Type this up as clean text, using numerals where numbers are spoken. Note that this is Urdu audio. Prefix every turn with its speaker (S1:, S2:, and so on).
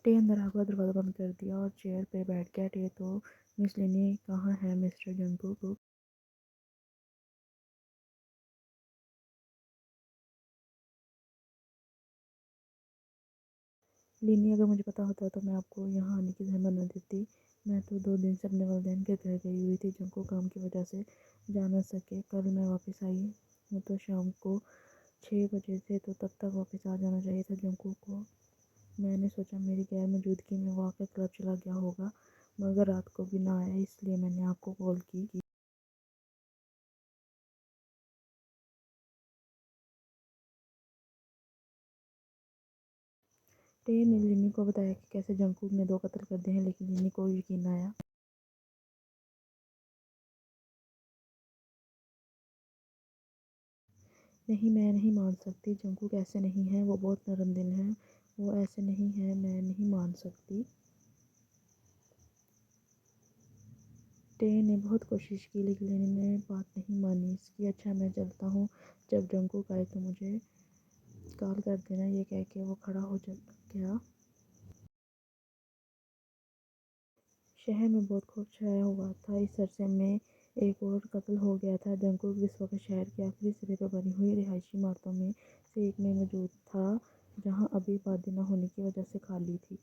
S1: ٹے اندر آ کر دروازہ بند کر دیا اور چیئر پہ بیٹھ گیا۔ ٹے تو مس لینی کہاں ہے مسٹر جنگکوک؟ لینی اگر مجھے پتا ہوتا تو میں آپ کو یہاں آنے کی زحمت نہ دیتی۔ میں تو 2 دن سے اپنے والدین کے گھر گئی ہوئی تھی۔ جنگکوک کام کی وجہ سے جا نہ سکے۔ کل میں واپس آئی ہوں تو شام کو 6 بجے تھے، تو تب تک واپس آ جانا چاہیے تھا جنگکوک کو۔ میں نے سوچا میری غیر موجودگی میں وہ آ کر کلب چلا گیا ہوگا، مگر رات کو بھی نہ آیا، اس لیے میں نے آپ کو کال کی۔ ٹے نے لینی کو بتایا کہ کیسے جنگکوک نے 2 قتل کر دیے ہیں، لیکن لینی کو یقین نہ آیا۔ نہیں، میں نہیں مان سکتی، جنگکوک ایسے نہیں ہے، وہ بہت نرم دل ہے، وہ ایسے نہیں ہے، میں نہیں مان سکتی۔ ٹے نے بہت کوشش کی لیکن لینی نے بات نہیں مانی اس کی۔ اچھا میں چلتا ہوں، جب جنگکوک آئے تو مجھے کال کر دینا، یہ کہہ کے وہ کھڑا ہو گیا۔ شہر میں بہت خوف چھایا ہوا تھا۔ اس عرصے میں ایک اور قتل ہو گیا تھا۔ جنگکوک اس وقت شہر کے آخری سرے پر بنی ہوئی رہائشی عمارتوں میں سے ایک میں موجود تھا، جہاں ابھی آبادی نہ ہونے کی وجہ سے خالی تھی۔